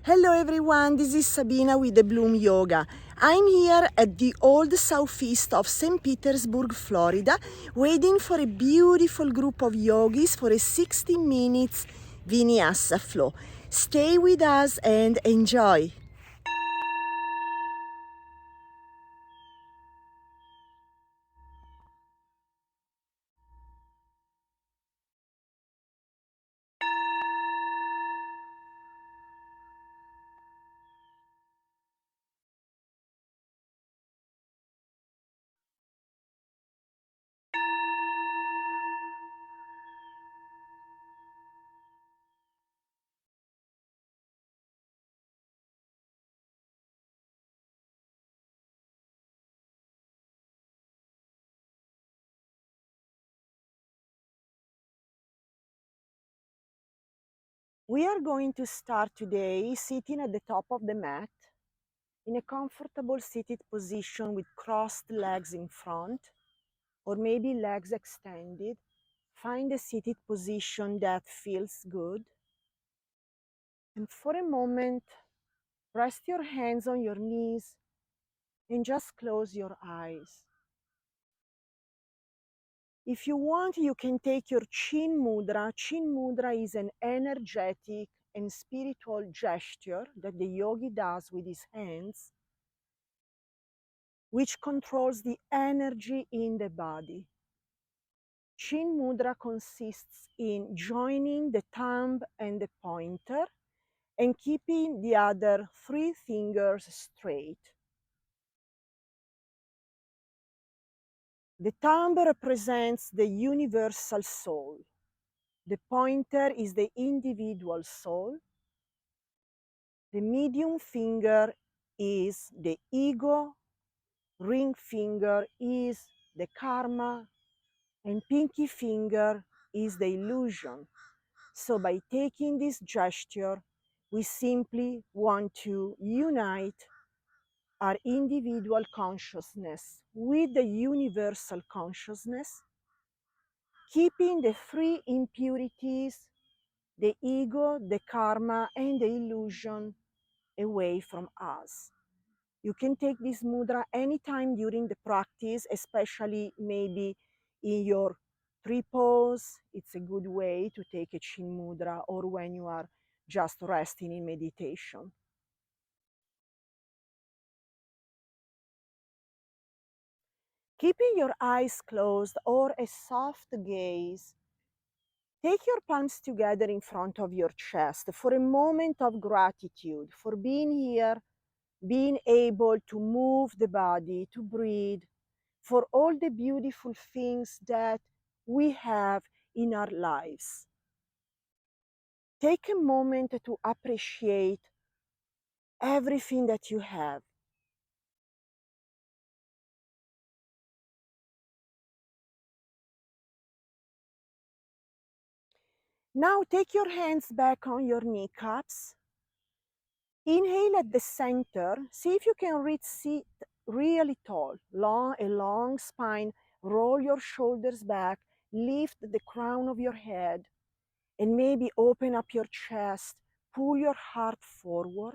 Hello everyone, this is Sabina with the Bloom Yoga. I'm here at the old southeast of St. Petersburg, Florida, waiting for a beautiful group of yogis for a 60 minutes Vinyasa flow. Stay with us and enjoy. We are going to start today sitting at the top of the mat in a comfortable seated position with crossed legs in front, or maybe legs extended. Find a seated position that feels good. And for a moment, rest your hands on your knees and just close your eyes. If you want, you can take your Chin Mudra. Chin Mudra is an energetic and spiritual gesture that the yogi does with his hands, which controls the energy in the body. Chin Mudra consists in joining the thumb and the pointer and keeping the other three fingers straight. The thumb represents the universal soul. The pointer is the individual soul. The medium finger is the ego. Ring finger is the karma. And pinky finger is the illusion. So by taking this gesture, we simply want to unite our individual consciousness with the universal consciousness, keeping the three impurities, the ego, the karma, and the illusion away from us. You can take this mudra anytime during the practice, especially maybe in your tree pose. It's a good way to take a chin mudra, or when you are just resting in meditation. Keeping your eyes closed or a soft gaze, take your palms together in front of your chest for a moment of gratitude for being here, being able to move the body, to breathe, for all the beautiful things that we have in our lives. Take a moment to appreciate everything that you have. Now take your hands back on your kneecaps. Inhale at the center. See if you can sit really tall, a long spine. Roll your shoulders back. Lift the crown of your head. And maybe open up your chest. Pull your heart forward.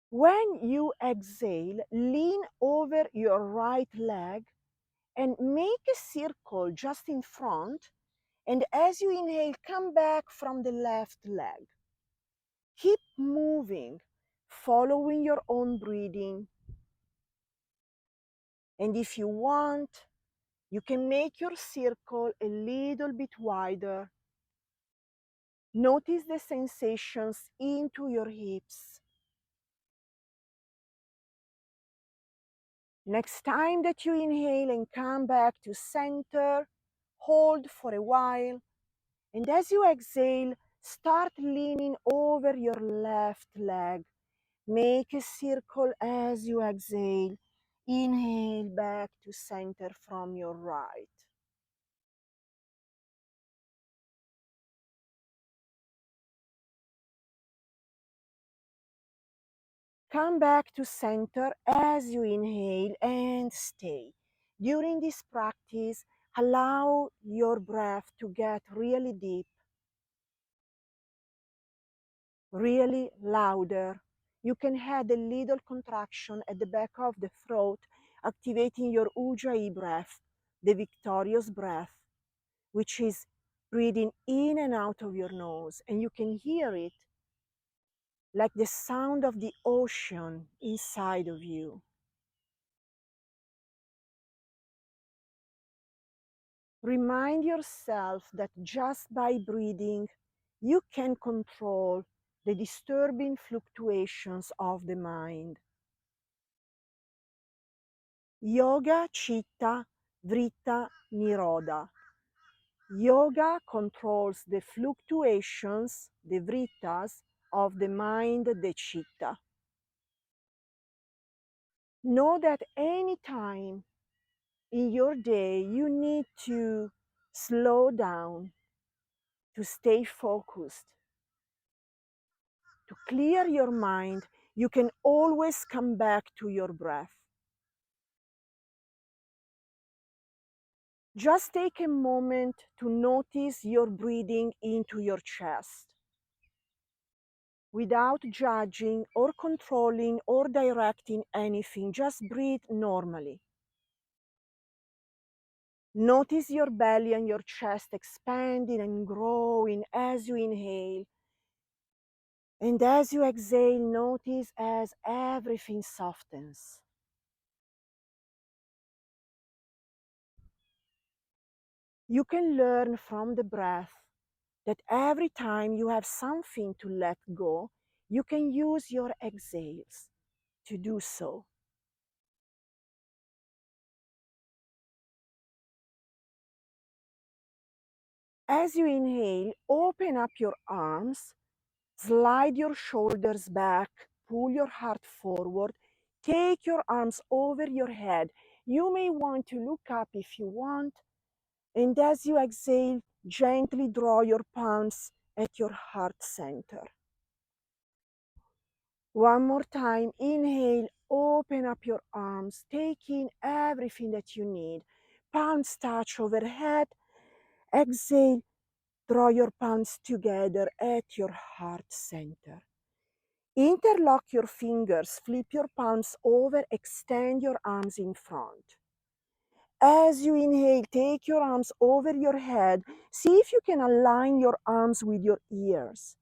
When you exhale, lean over your right leg and make a circle just in front. And as you inhale, come back from the left leg. Keep moving, following your own breathing. And if you want, you can make your circle a little bit wider. Notice the sensations into your hips. Next time that you inhale and come back to center, hold for a while. And as you exhale, start leaning over your left leg. Make a circle as you exhale. Inhale back to center from your right. Come back to center as you inhale and stay. During this practice, allow your breath to get really deep. really louder. You can add a little contraction at the back of the throat, activating your Ujjayi breath, the victorious breath, which is breathing in and out of your nose. And you can hear it like the sound of the ocean inside of you. Remind yourself that just by breathing, you can control the disturbing fluctuations of the mind. Yoga Chitta Vritta Nirodha. Yoga controls the fluctuations, the vrittas, of the mind, the chitta. Know that any time in your day you need to slow down, to stay focused, to clear your mind, you can always come back to your breath. Just take a moment to notice your breathing into your chest without judging or controlling or directing anything. Just breathe normally. Notice your belly and your chest expanding and growing as you inhale. And as you exhale, notice as everything softens. You can learn from the breath that every time you have something to let go, you can use your exhales to do so. As you inhale, open up your arms, slide your shoulders back, pull your heart forward, take your arms over your head. You may want to look up if you want, and as you exhale, gently draw your palms at your heart center. One more time, inhale, open up your arms, take in everything that you need. Palms touch overhead. Exhale, draw your palms together at your heart center. Interlock your fingers, flip your palms over, extend your arms in front. As you inhale, take your arms over your head. See if you can align your arms with your ears.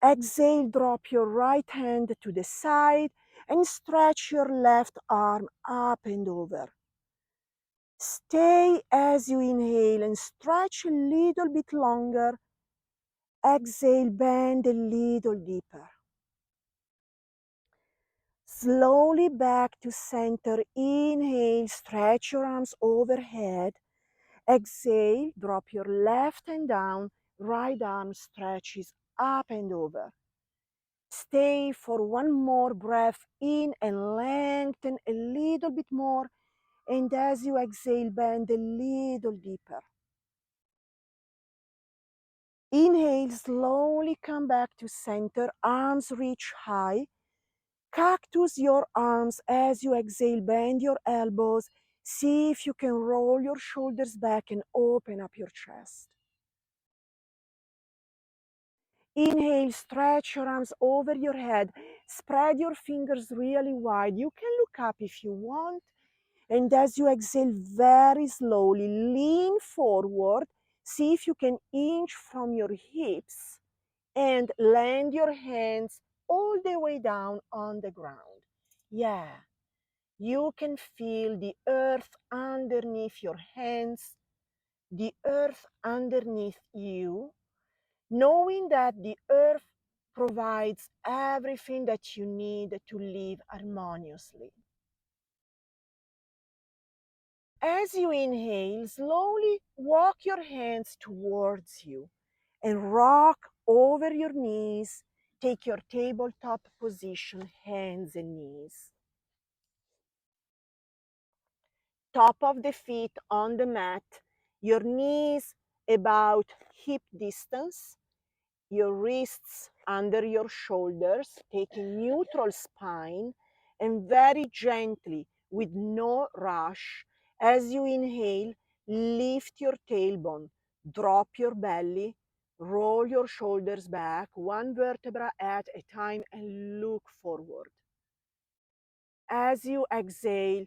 Exhale, drop your right hand to the side and stretch your left arm up and over. Stay as you inhale and stretch a little bit longer. Exhale, bend a little deeper. Slowly back to center. Inhale, stretch your arms overhead. Exhale, drop your left hand down. Right arm stretches up and over. Stay for one more breath in and lengthen a little bit more. And as you exhale, bend a little deeper. Inhale, slowly come back to center. Arms reach high. Cactus your arms as you exhale, bend your elbows. See if you can roll your shoulders back and open up your chest. Inhale, stretch your arms over your head. Spread your fingers really wide. You can look up if you want. And as you exhale, very slowly lean forward. See if you can inch from your hips and land your hands all the way down on the ground. Yeah. You can feel the earth underneath your hands, the earth underneath you, knowing that the earth provides everything that you need to live harmoniously. As you inhale, slowly walk your hands towards you and rock over your knees. Take your tabletop position, hands and knees. Top of the feet on the mat, your knees about hip distance, your wrists under your shoulders, taking neutral spine, and very gently, with no rush, as you inhale, lift your tailbone, drop your belly, Roll your shoulders back, one vertebra at a time, and look forward. As you exhale,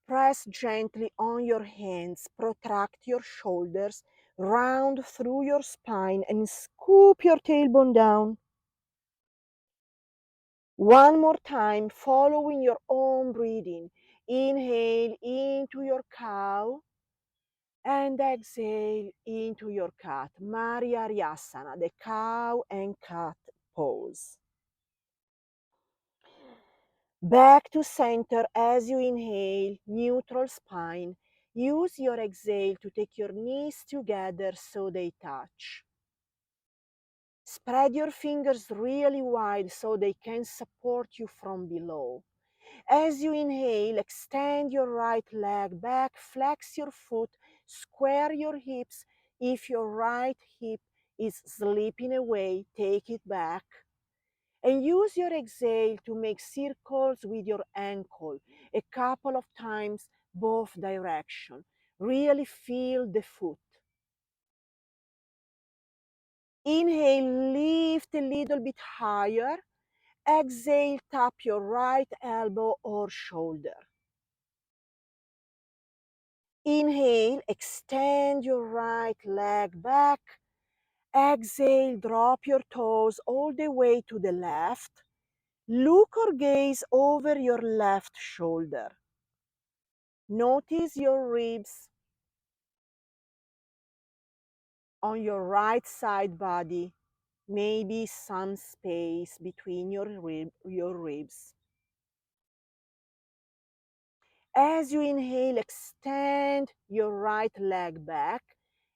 press gently on your hands, protract your shoulders, round through your spine, and scoop your tailbone down. One more time, following your own breathing. Inhale into your cow and exhale into your cat. Mariaryasana, the cow and cat pose. Back to center as you inhale, neutral spine. Use your exhale to take your knees together so they touch. Spread your fingers really wide so they can support you from below. As you inhale, extend your right leg back, flex your foot, square your hips. If your right hip is slipping away, take it back. And use your exhale to make circles with your ankle a couple of times, both direction. Really feel the foot. Inhale, lift a little bit higher. Exhale, tap your right elbow or shoulder. Inhale, extend your right leg back. Exhale, drop your toes all the way to the left. Look or gaze over your left shoulder. Notice your ribs on your right side body, maybe some space between your ribs. As you inhale, extend your right leg back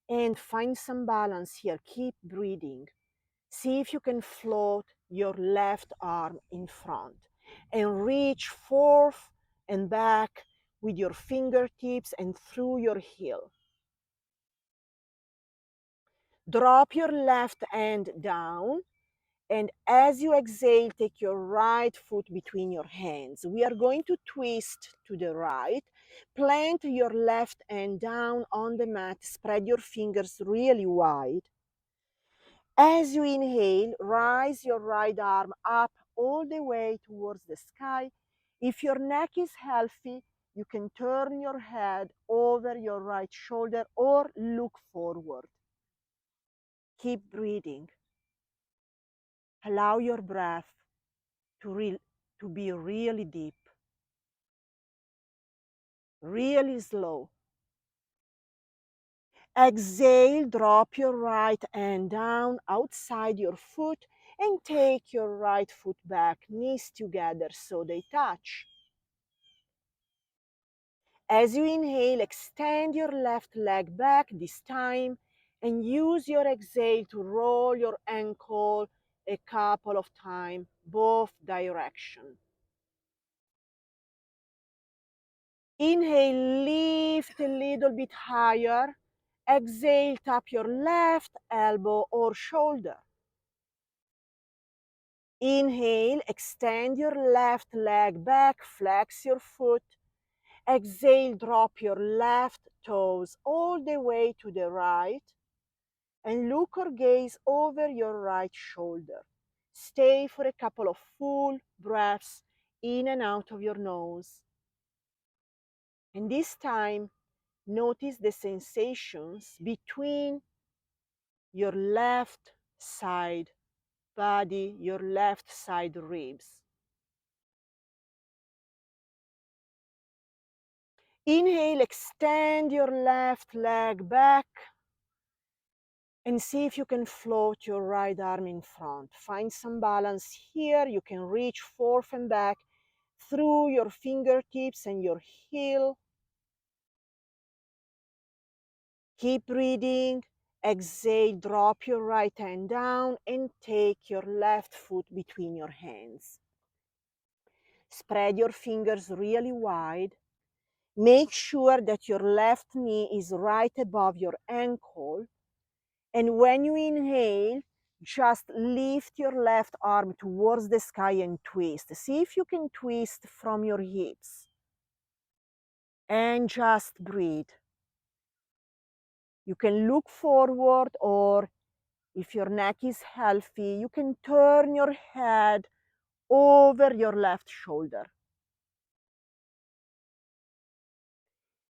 and find some balance here. Keep breathing. See if you can float your left arm in front and reach forth and back with your fingertips and through your heel. Drop your left hand down, and as you exhale, take your right foot between your hands. We are going to twist to the right. Plant your left hand down on the mat. Spread your fingers really wide. As you inhale, rise your right arm up all the way towards the sky. If your neck is healthy, you can turn your head over your right shoulder or look forward. Keep breathing. Allow your breath to be really deep, really slow. Exhale, drop your right hand down outside your foot and take your right foot back, knees together so they touch. As you inhale, extend your left leg back this time and use your exhale to roll your ankle a couple of times, both directions. Inhale, lift a little bit higher. Exhale, tap your left elbow or shoulder. Inhale, extend your left leg back, flex your foot. Exhale, drop your left toes all the way to the right and look or gaze over your right shoulder. Stay for a couple of full breaths in and out of your nose. And this time, notice the sensations between your left side body, your left side ribs. Inhale, extend your left leg back and see if you can float your right arm in front. Find some balance here. You can reach forth and back through your fingertips and your heel. Keep breathing. Exhale, drop your right hand down and take your left foot between your hands. Spread your fingers really wide. Make sure that your left knee is right above your ankle. And when you inhale, just lift your left arm towards the sky and twist. See if you can twist from your hips. And just breathe. You can look forward or If your neck is healthy, you can turn your head over your left shoulder.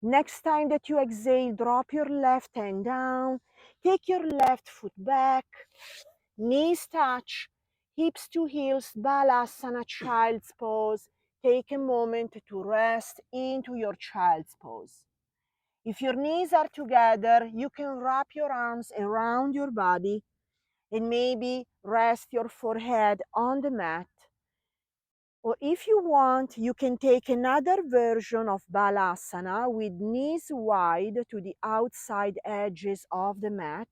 Next time that you exhale, drop your left hand down, take your left foot back, knees touch, hips to heels, balasana, child's pose. Take a moment to rest into your child's pose. If your knees are together, you can wrap your arms around your body and maybe rest your forehead on the mat. Or if you want, you can take another version of Balasana with knees wide to the outside edges of the mat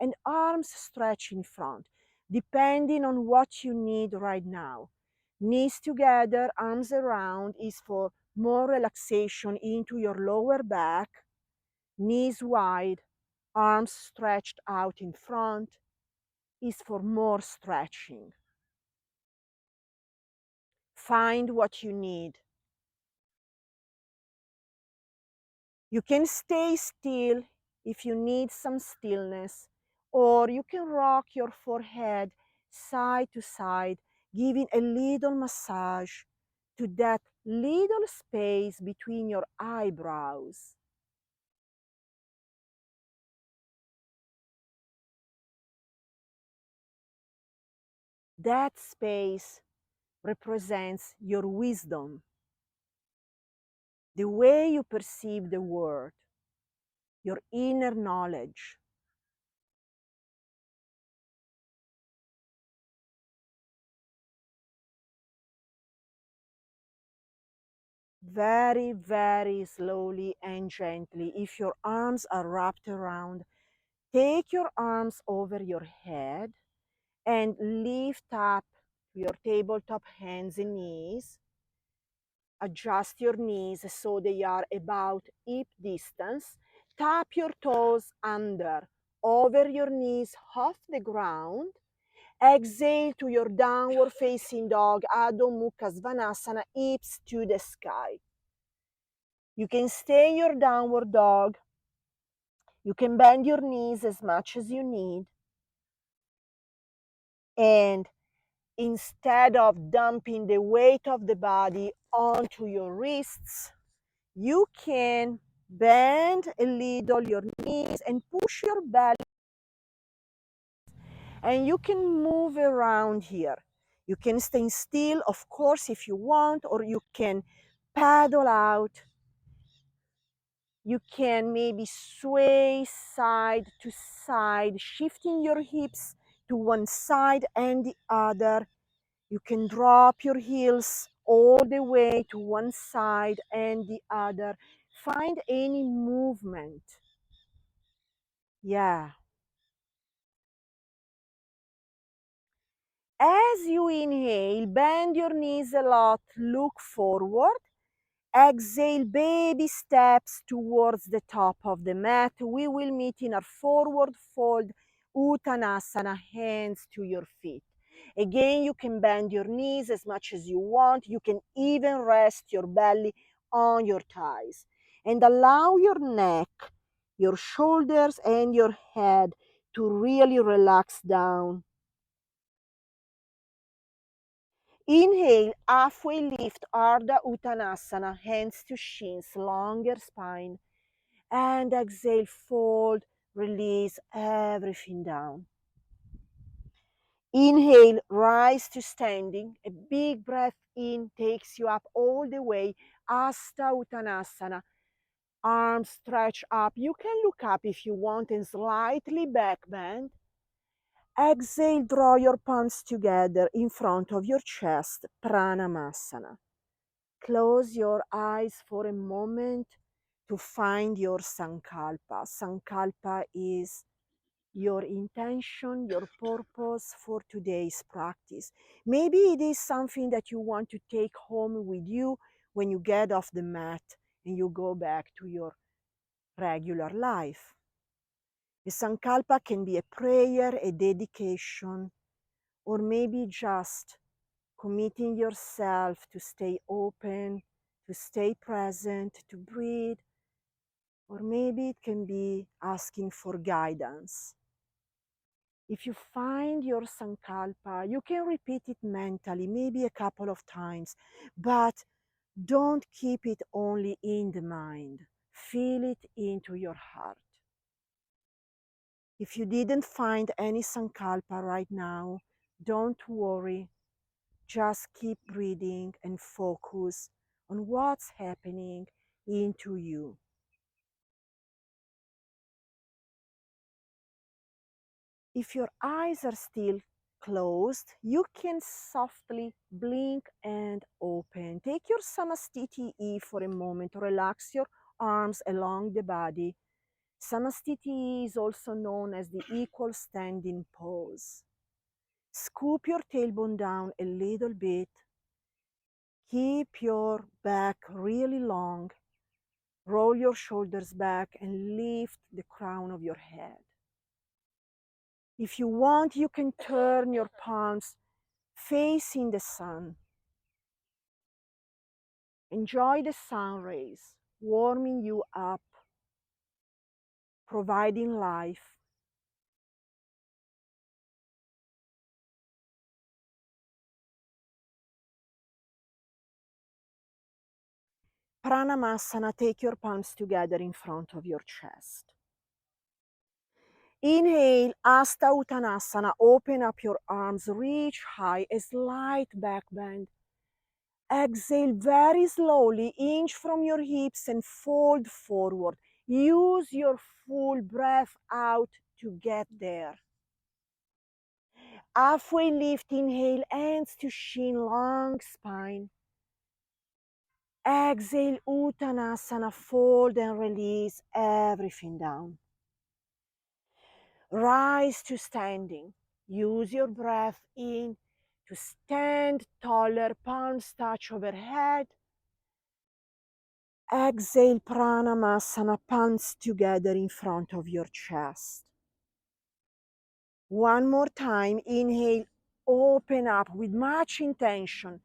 and arms stretched in front, depending on what you need right now. Knees together, arms around is for more relaxation into your lower back. Knees wide, arms stretched out in front is for more stretching. Find what you need. You can stay still if you need some stillness, or you can rock your forehead side to side, giving a little massage to that little space between your eyebrows. That space represents your wisdom, the way you perceive the world, your inner knowledge. Very, very slowly and gently, if your arms are wrapped around, take your arms over your head and lift up your tabletop hands and knees. Adjust your knees so they are about hip distance. Tap your toes under, over your knees off the ground. Exhale to your downward facing dog, Adho Mukha Svanasana, hips to the sky. You can stay in your downward dog. You can bend your knees as much as you need. And instead of dumping the weight of the body onto your wrists, you can bend a little your knees and push your belly. And you can move around here. You can stay still, of course, if you want, or you can paddle out. You can maybe sway side to side, shifting your hips to one side and the other. You can drop your heels all the way to one side and the other. Find any movement. Yeah. As you inhale, bend your knees a lot, look forward. Exhale, baby steps towards the top of the mat. We will meet in a forward fold, Uttanasana, hands to your feet. Again, you can bend your knees as much as you want. You can even rest your belly on your thighs. And allow your neck, your shoulders, and your head to really relax down. Inhale, halfway lift, Ardha Uttanasana, hands to shins, longer spine. And exhale, fold, release everything down. Inhale, rise to standing. A big breath in takes you up all the way. Hasta Uttanasana. Arms stretch up. You can look up if you want and slightly back bend. Exhale, draw your palms together in front of your chest. Pranamasana. Close your eyes for a moment to find your Sankalpa. Sankalpa is your intention, your purpose for today's practice. Maybe it is something that you want to take home with you when you get off the mat and you go back to your regular life. The Sankalpa can be a prayer, a dedication, or maybe just committing yourself to stay open, to stay present, to breathe, or maybe it can be asking for guidance. If you find your sankalpa, you can repeat it mentally, maybe a couple of times, but don't keep it only in the mind. Feel it into your heart. If you didn't find any sankalpa right now, don't worry. Just keep breathing and focus on what's happening into you. If your eyes are still closed, you can softly blink and open. Take your samastiti for a moment. Relax your arms along the body. Samastiti is also known as the equal standing pose. Scoop your tailbone down a little bit. Keep your back really long. Roll your shoulders back and lift the crown of your head. If you want, you can turn your palms facing the sun. Enjoy the sun rays, warming you up, providing life. Pranamasana, take your palms together in front of your chest. Inhale, Asta Uttanasana, open up your arms, reach high, a slight back bend. Exhale very slowly, inch from your hips and fold forward. Use your full breath out to get there. Halfway lift, inhale, hands to shin, long spine. Exhale, Uttanasana, fold and release everything down. Rise to standing. Use your breath in to stand taller, palms touch overhead. Exhale, Pranamasana, palms together in front of your chest. One more time, inhale, open up with much intention.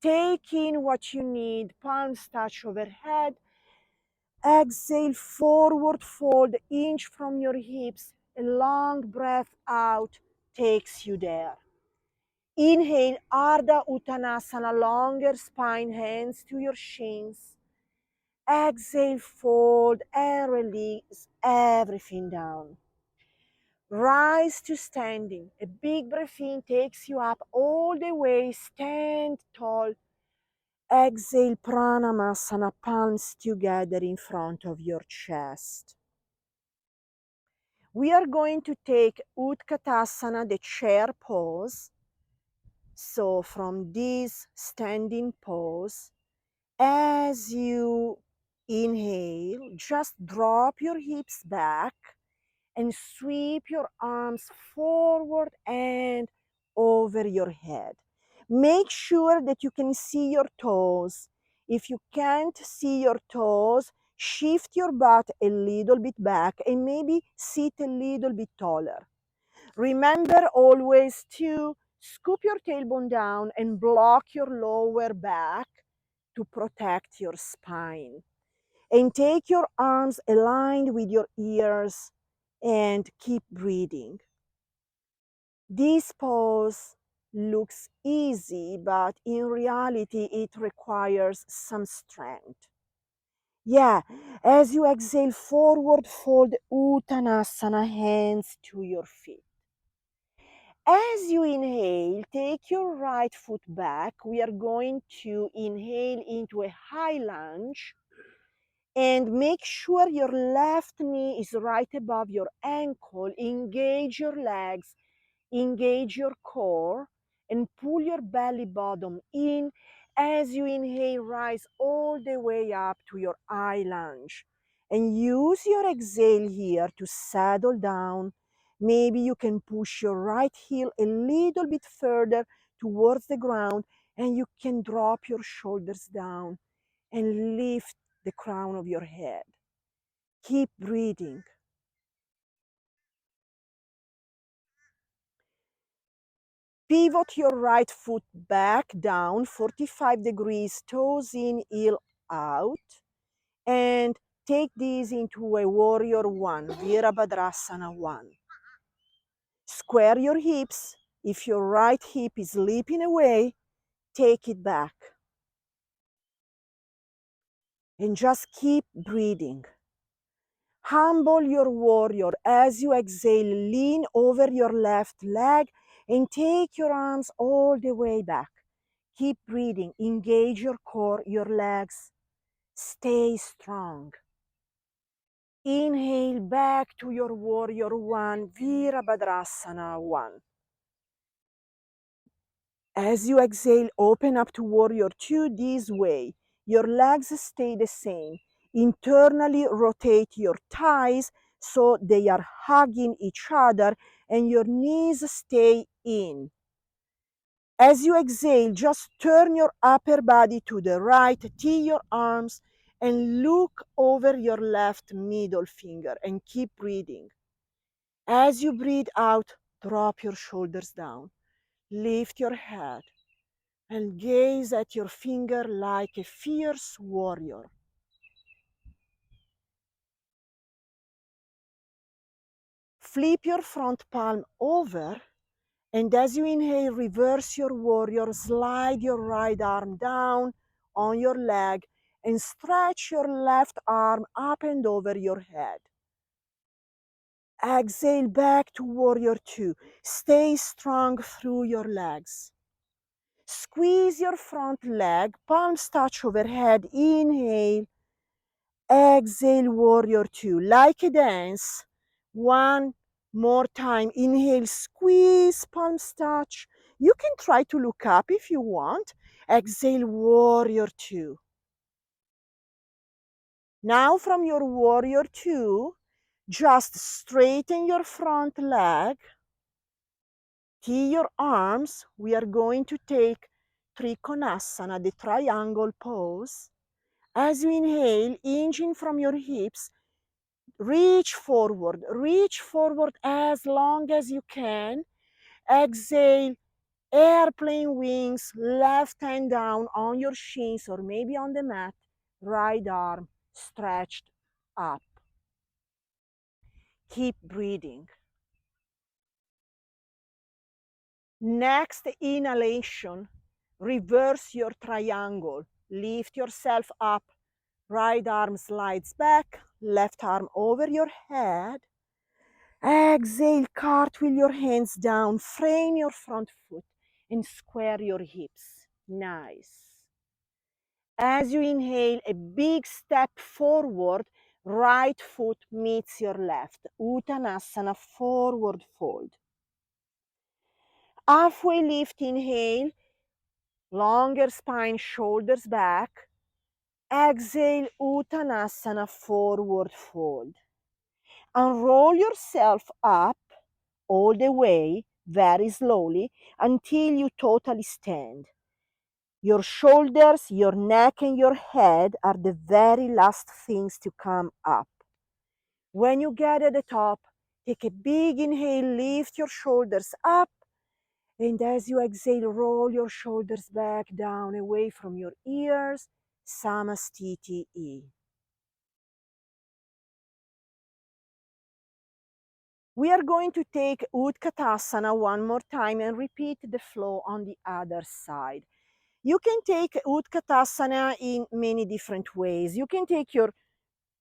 Take in what you need, palms touch overhead. Exhale, forward fold, inch from your hips. A long breath out takes you there. Inhale, Ardha Uttanasana, longer spine, hands to your shins. Exhale, fold and release everything down. Rise to standing. A big breath in takes you up all the way. Stand tall. Exhale, Pranamasana, palms together in front of your chest. We are going to take Utkatasana, the chair pose. So from this standing pose, as you inhale, just drop your hips back and sweep your arms forward and over your head. Make sure that you can see your toes. If you can't see your toes, shift your butt a little bit back and maybe sit a little bit taller. Remember always to scoop your tailbone down and block your lower back to protect your spine. And take your arms aligned with your ears and keep breathing. This pose looks easy, but in reality, it requires some strength. Yeah, as you exhale forward, fold Uttanasana, hands to your feet. As you inhale, take your right foot back. We are going to inhale into a high lunge. And make sure your left knee is right above your ankle. Engage your legs, engage your core, and pull your belly bottom in. As you inhale, rise all the way up to your high lunge. And use your exhale here to saddle down. Maybe you can push your right heel a little bit further towards the ground, and you can drop your shoulders down and lift the crown of your head. Keep breathing. Pivot your right foot back down, 45 degrees, toes in, heel out. And take this into a warrior one, Virabhadrasana one. Square your hips. If your right hip is slipping away, take it back. And just keep breathing. Humble your warrior. As you exhale, lean over your left leg and take your arms all the way back. Keep breathing. Engage your core, your legs. Stay strong. Inhale back to your warrior one, Virabhadrasana one. As you exhale, open up to warrior two this way. Your legs stay the same. Internally rotate your thighs so they are hugging each other and your knees stay in. As you exhale, just turn your upper body to the right, tee your arms, and look over your left middle finger and keep breathing. As you breathe out, drop your shoulders down. Lift your head and gaze at your finger like a fierce warrior. Flip your front palm over, and as you inhale, reverse your warrior, slide your right arm down on your leg, and stretch your left arm up and over your head. Exhale back to warrior two. Stay strong through your legs. Squeeze your front leg, palms touch overhead. Inhale. Exhale, warrior two. Like a dance. One more time. Inhale, squeeze, palms touch. You can try to look up if you want. Exhale, warrior two. Now from your warrior two, just straighten your front leg. Tee your arms. We are going to take Trikonasana, the triangle pose. As you inhale, hinging from your hips, reach forward as long as you can. Exhale, airplane wings, left hand down on your shins or maybe on the mat, right arm stretched up. Keep breathing. Next inhalation, reverse your triangle. Lift yourself up. Right arm slides back, left arm over your head. Exhale, cartwheel your hands down, frame your front foot and square your hips. Nice. As you inhale, a big step forward, right foot meets your left. Uttanasana, forward fold. Halfway lift, inhale, longer spine, shoulders back. Exhale, Uttanasana, forward fold. Unroll yourself up all the way, very slowly, until you totally stand. Your shoulders, your neck, and your head are the very last things to come up. When you get at the top, take a big inhale, lift your shoulders up, and as you exhale, roll your shoulders back down away from your ears, Samastiti. We are going to take Utkatasana one more time and repeat the flow on the other side. You can take Utkatasana in many different ways. You can take your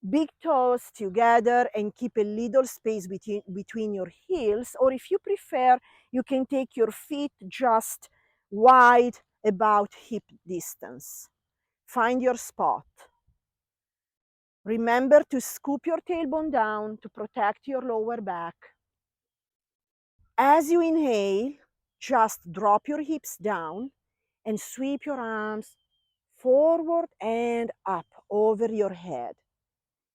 big toes together and keep a little space between your heels, or if you prefer, you can take your feet just wide about hip distance. Find your spot. Remember to scoop your tailbone down to protect your lower back. As you inhale, just drop your hips down and sweep your arms forward and up over your head.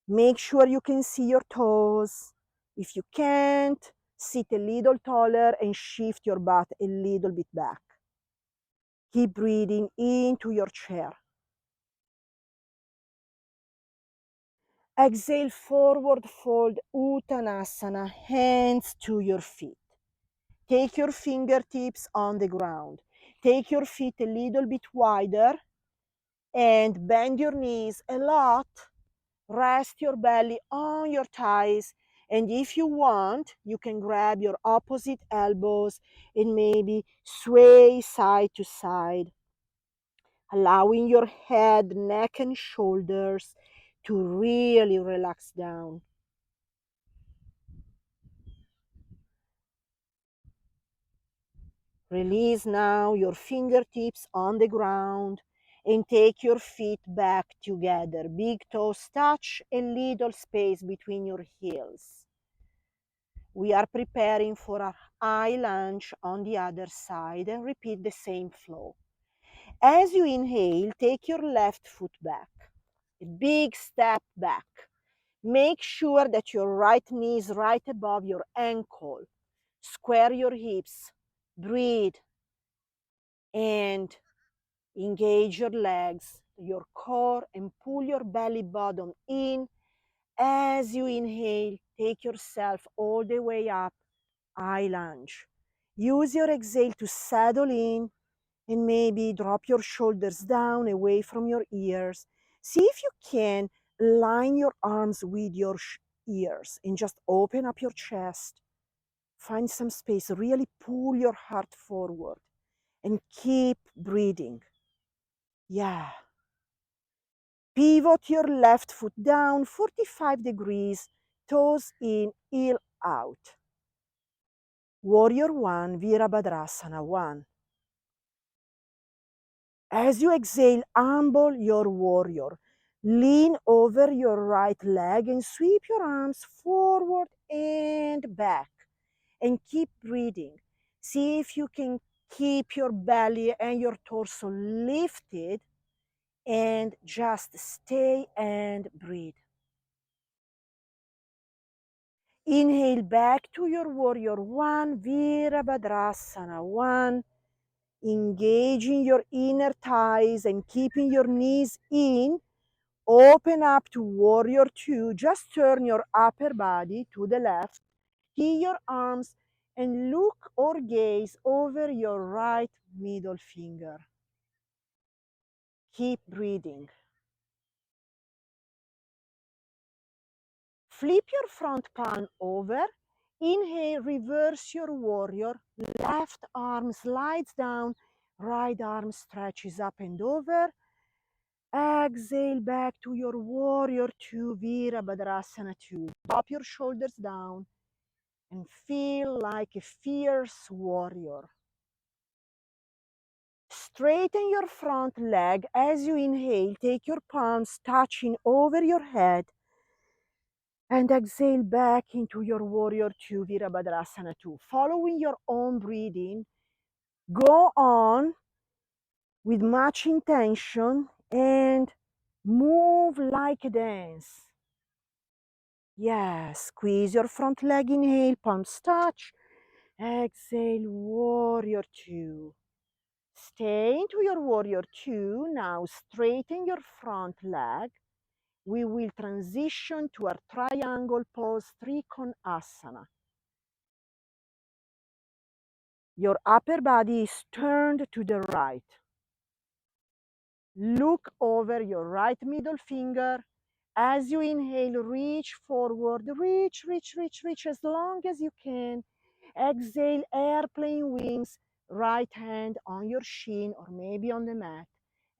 Make sure you can see your toes. If you can't, sit a little taller and shift your butt a little bit back. Keep breathing into your chair. Exhale, forward fold, Uttanasana, hands to your feet. Take your fingertips on the ground. Take your feet a little bit wider and bend your knees a lot. Rest your belly on your thighs And if you want, you can grab your opposite elbows and maybe sway side to side, allowing your head, neck, and shoulders to really relax down. Release now your fingertips on the ground and take your feet back together. Big toes touch, a little space between your heels. We are preparing for a high lunge on the other side and repeat the same flow. As you inhale, take your left foot back, a big step back. Make sure that your right knee is right above your ankle. Square your hips, breathe, and engage your legs, your core, and pull your belly button in. As you inhale, take yourself all the way up, high lunge. Use your exhale to settle in and maybe drop your shoulders down away from your ears. See if you can line your arms with your ears and just open up your chest. Find some space, really pull your heart forward and keep breathing. Yeah. Pivot your left foot down 45 degrees, toes in, heel out. Warrior one, Virabhadrasana one. As you exhale, humble your warrior. Lean over your right leg and sweep your arms forward and back. And keep breathing. See if you can keep your belly and your torso lifted and just stay and breathe. Inhale back to your warrior one, Virabhadrasana one. Engaging your inner thighs and keeping your knees in. Open up to warrior two. Just turn your upper body to the left. Key your arms and look or gaze over your right middle finger. Keep breathing. Flip your front palm over. Inhale, reverse your warrior. Left arm slides down. Right arm stretches up and over. Exhale back to your warrior two, Virabhadrasana two. Drop your shoulders down and feel like a fierce warrior. Straighten your front leg as you inhale. Take your palms touching over your head. And exhale back into your warrior two, Virabhadrasana two. Following your own breathing, go on with much intention and move like a dance. Yes, squeeze your front leg, inhale, palms touch. Exhale, warrior two. Stay into your warrior two. Now straighten your front leg. We will transition to our triangle pose, Trikonasana. Your upper body is turned to the right. Look over your right middle finger. As you inhale, reach forward, reach, reach, reach, reach as long as you can. Exhale, airplane wings, right hand on your shin or maybe on the mat,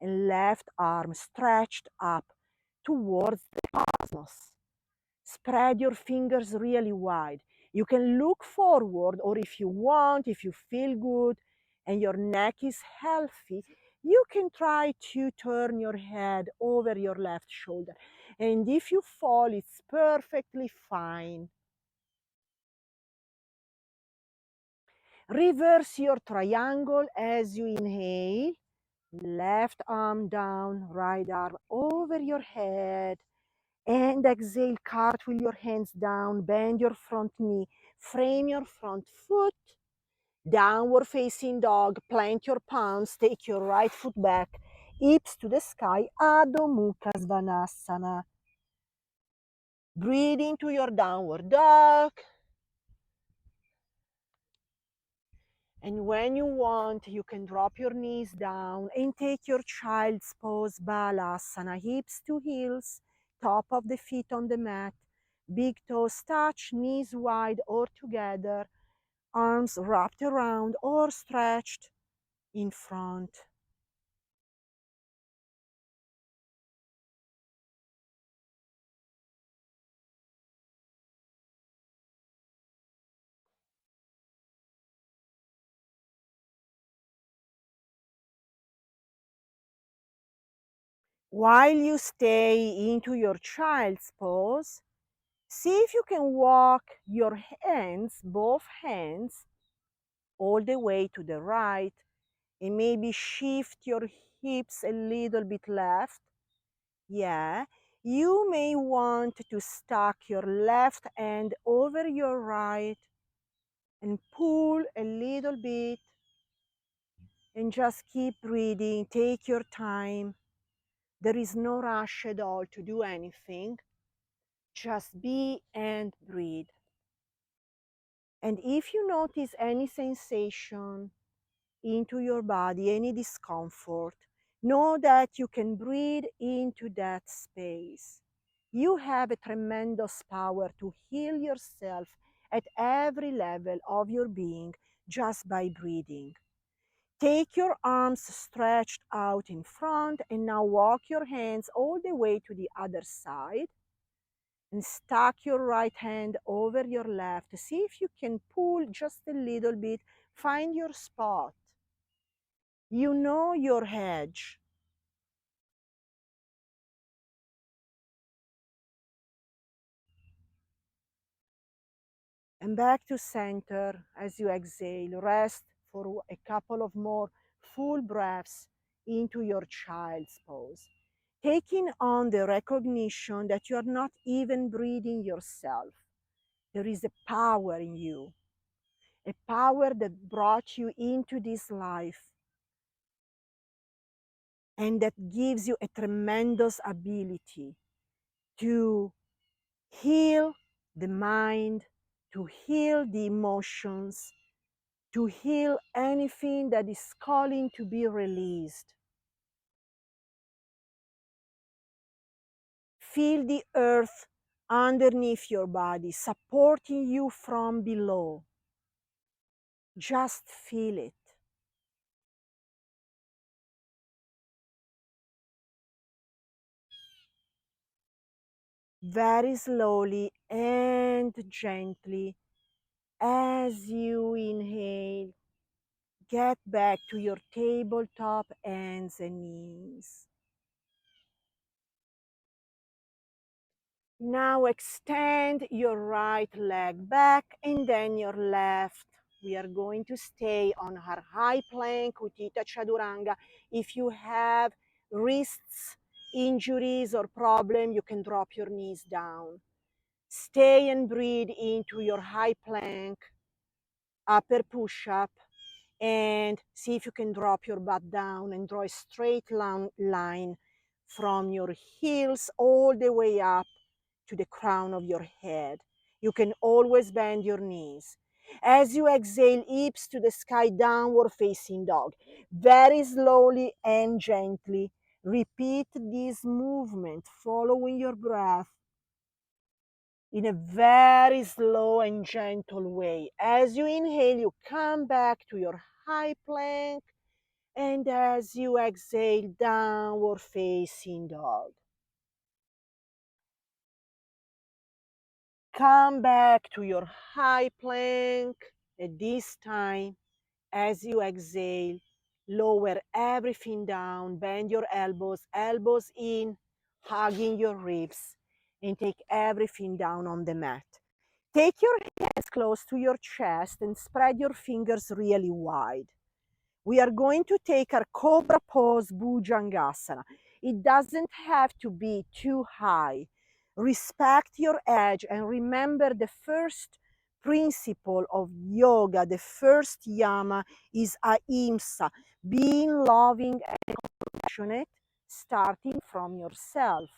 and left arm stretched up towards the cosmos. Spread your fingers really wide. You can look forward, or if you want, if you feel good and your neck is healthy, you can try to turn your head over your left shoulder. And if you fall, it's perfectly fine. Reverse your triangle as you inhale. Left arm down, right arm over your head. And exhale, cartwheel your hands down, bend your front knee, frame your front foot. Downward facing dog, plant your palms, take your right foot back, hips to the sky, Adho Mukha Svanasana. Breathe into your downward dog. And when you want, you can drop your knees down and take your child's pose, Balasana, hips to heels, top of the feet on the mat. Big toes touch, knees wide or together, arms wrapped around or stretched in front. While you stay into your child's pose, see if you can walk your hands, both hands, all the way to the right, and maybe shift your hips a little bit left. Yeah, you may want to stack your left hand over your right and pull a little bit and just keep breathing. Take your time. There is no rush at all to do anything. Just be and breathe. And if you notice any sensation into your body, any discomfort, know that you can breathe into that space. You have a tremendous power to heal yourself at every level of your being just by breathing. Take your arms stretched out in front and now walk your hands all the way to the other side and stack your right hand over your left. See if you can pull just a little bit. Find your spot. You know your edge. And back to center as you exhale. Rest for a couple of more full breaths into your child's pose. Taking on the recognition that you are not even breathing yourself. There is a power in you, a power that brought you into this life and that gives you a tremendous ability to heal the mind, to heal the emotions, to heal anything that is calling to be released. Feel the earth underneath your body, supporting you from below. Just feel it. Very slowly and gently, as you inhale, get back to your tabletop hands and knees. Now extend your right leg back and then your left. We are going to stay on our high plank, Utthita Chaduranga. If you have wrists, injuries or problem, you can drop your knees down. Stay and breathe into your high plank, upper push-up, and see if you can drop your butt down and draw a straight line from your heels all the way up to the crown of your head. You can always bend your knees. As you exhale, hips to the sky, downward facing dog. Very slowly and gently repeat this movement, following your breath in a very slow and gentle way. As you inhale, you come back to your high plank, and as you exhale, downward facing dog. Come back to your high plank. At this time, as you exhale, lower everything down, bend your elbows, elbows in, hugging your ribs, and take everything down on the mat. Take your hands close to your chest and spread your fingers really wide. We are going to take our Cobra Pose Bhujangasana. It doesn't have to be too high. Respect your edge and remember the first principle of yoga, the first yama is ahimsa, being loving and compassionate, starting from yourself.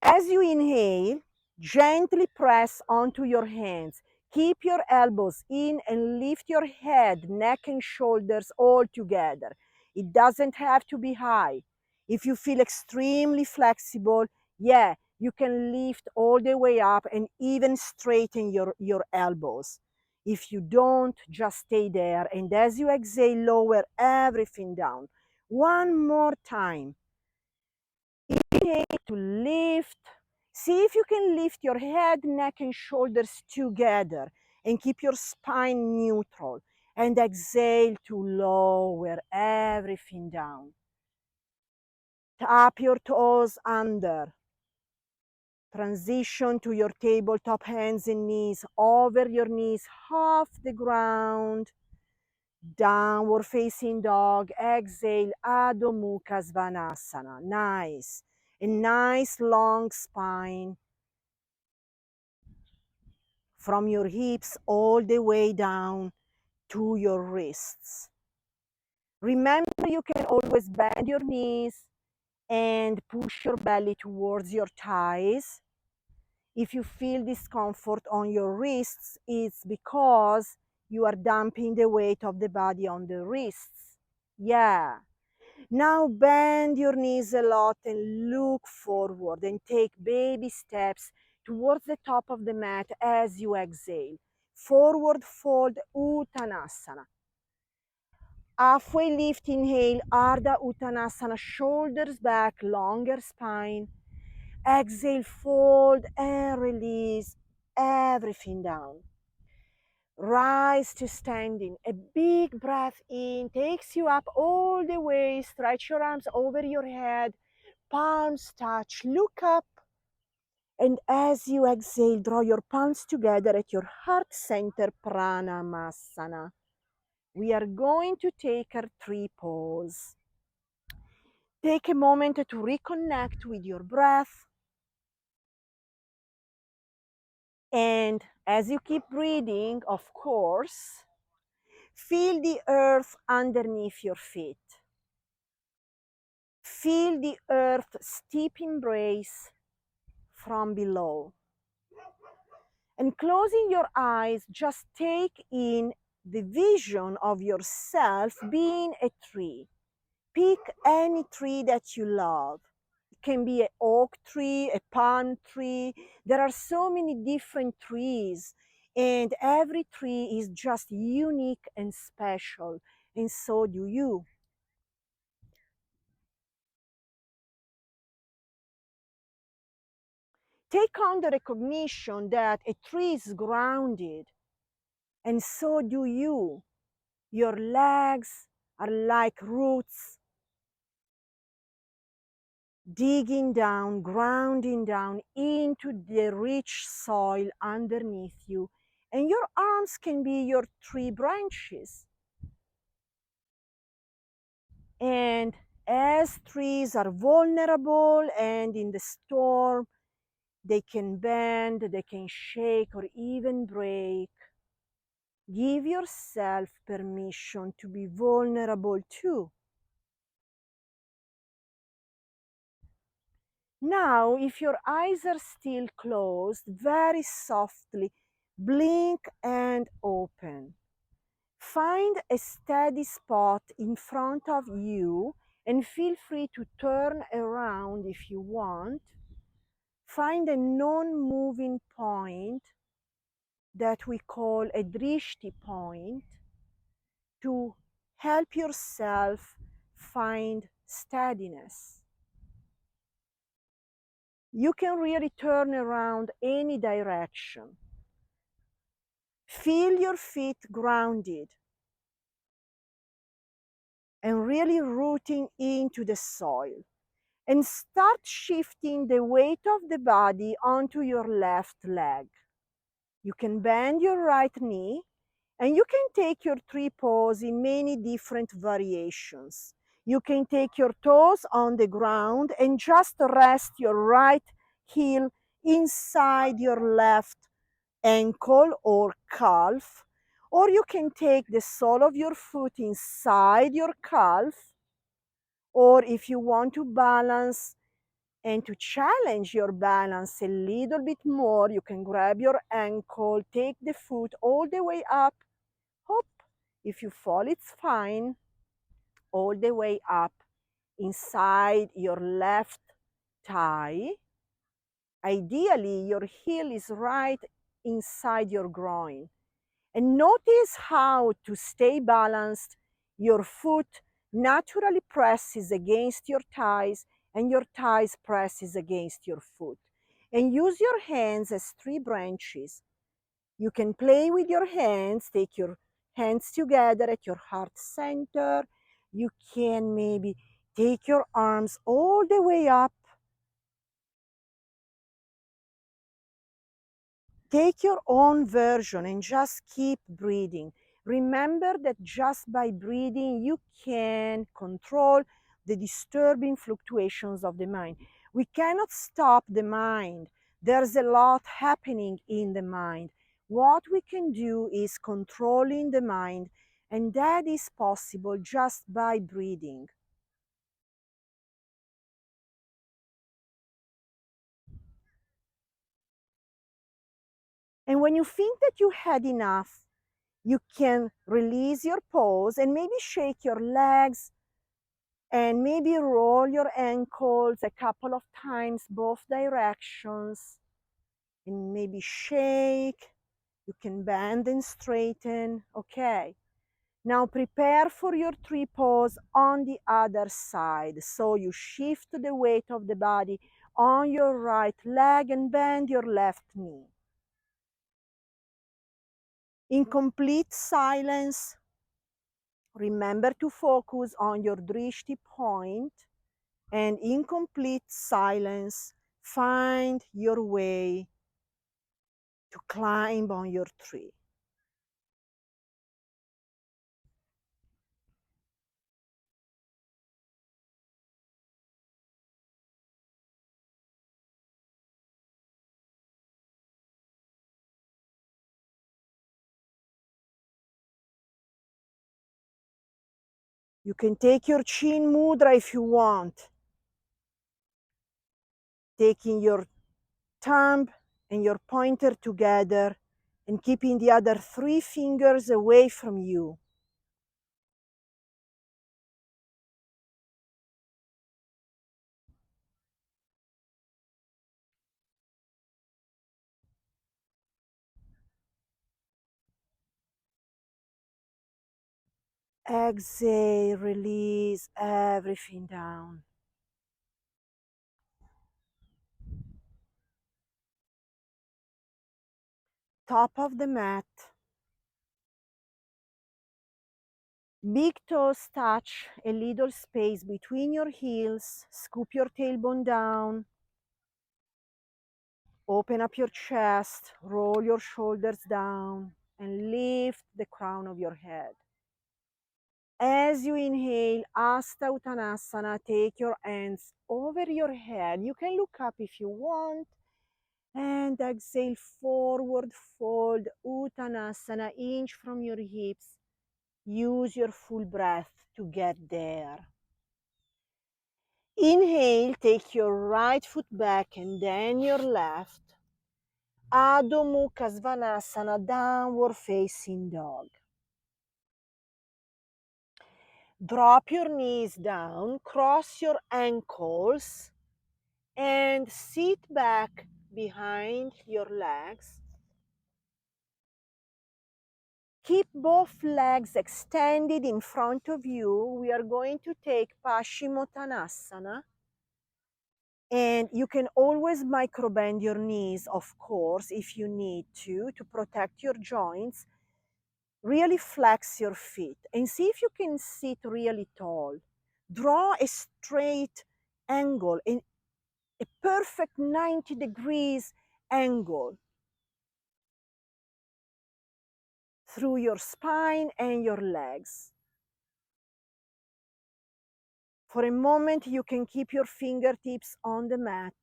As you inhale, gently press onto your hands. Keep your elbows in and lift your head, neck and shoulders all together. It doesn't have to be high. If you feel extremely flexible, yeah, You can lift all the way up and even straighten your elbows. If you don't, just stay there. And as you exhale, lower everything down. One more time. Inhale to lift. See if you can lift your head, neck, and shoulders together and keep your spine neutral. And exhale to lower everything down. Tap your toes under. Transition to your tabletop, hands and knees over your knees, half the ground. Downward facing dog. Exhale, Adho Mukha Svanasana. Nice. A nice long spine from your hips all the way down to your wrists. Remember, you can always bend your knees and push your belly towards your thighs. If you feel discomfort on your wrists, it's because you are dumping the weight of the body on the wrists. Yeah. Now bend your knees a lot and look forward and take baby steps towards the top of the mat as you exhale. Forward fold, Uttanasana. Halfway lift, inhale, Ardha Uttanasana, shoulders back, longer spine. Exhale, fold and release everything down. Rise to standing. A big breath in takes you up all the way. Stretch your arms over your head. Palms touch. Look up. And as you exhale, draw your palms together at your heart center, Pranamasana. We are going to take our tree pose. Take a moment to reconnect with your breath. And as you keep breathing, of course, feel the earth underneath your feet. Feel the earth's steep embrace from below. And closing your eyes, just take in the vision of yourself being a tree. Pick any tree that you love. It can be an oak tree, a palm tree. There are so many different trees, and every tree is just unique and special, and so do you. Take on the recognition that a tree is grounded, and so do you. Your legs are like roots, digging down, grounding down into the rich soil underneath you. And your arms can be your tree branches. And as trees are vulnerable and in the storm, they can bend, they can shake, or even break. Give yourself permission to be vulnerable too. Now, if your eyes are still closed, very softly blink and open. Find a steady spot in front of you and feel free to turn around if you want. Find a non-moving point that we call a drishti point to help yourself find steadiness. You can really turn around any direction. Feel your feet grounded and really rooting into the soil. And start shifting the weight of the body onto your left leg. You can bend your right knee, and you can take your tree pose in many different variations. You can take your toes on the ground and just rest your right heel inside your left ankle or calf, or you can take the sole of your foot inside your calf, or if you want to balance and to challenge your balance a little bit more, you can grab your ankle, take the foot all the way up, hop. If you fall, it's fine. All the way up inside your left thigh. Ideally, your heel is right inside your groin. And notice how, to stay balanced, your foot naturally presses against your thighs and your thighs presses against your foot. And use your hands as tree branches. You can play with your hands, take your hands together at your heart center. You can maybe take your arms all the way up. Take your own version and just keep breathing. Remember that just by breathing, you can control the disturbing fluctuations of the mind. We cannot stop the mind. There's a lot happening in the mind. What we can do is controlling the mind, and that is possible just by breathing. And when you think that you had enough, you can release your pose and maybe shake your legs and maybe roll your ankles a couple of times, both directions, and maybe shake. You can bend and straighten. Okay. Now prepare for your tree pose on the other side. So you shift the weight of the body on your right leg and bend your left knee. In complete silence, remember to focus on your drishti point, and in complete silence, find your way to climb on your tree. You can take your chin mudra if you want, taking your thumb and your pointer together and keeping the other 3 fingers away from you. Exhale, release everything down. Top of the mat. Big toes touch a little space between your heels. Scoop your tailbone down. Open up your chest. Roll your shoulders down and lift the crown of your head. As you inhale, Asta Uttanasana, take your hands over your head. You can look up if you want. And exhale, forward fold, Uttanasana, inch from your hips. Use your full breath to get there. Inhale, take your right foot back and then your left. Adho Mukha Svanasana, downward facing dog. Drop your knees down, cross your ankles, and sit back behind your legs. Keep both legs extended in front of you. We are going to take Paschimottanasana. And you can always microbend your knees, of course, if you need to protect your joints. Really flex your feet and see if you can sit really tall. Draw a straight angle, a perfect 90 degrees angle through your spine and your legs. For a moment, you can keep your fingertips on the mat.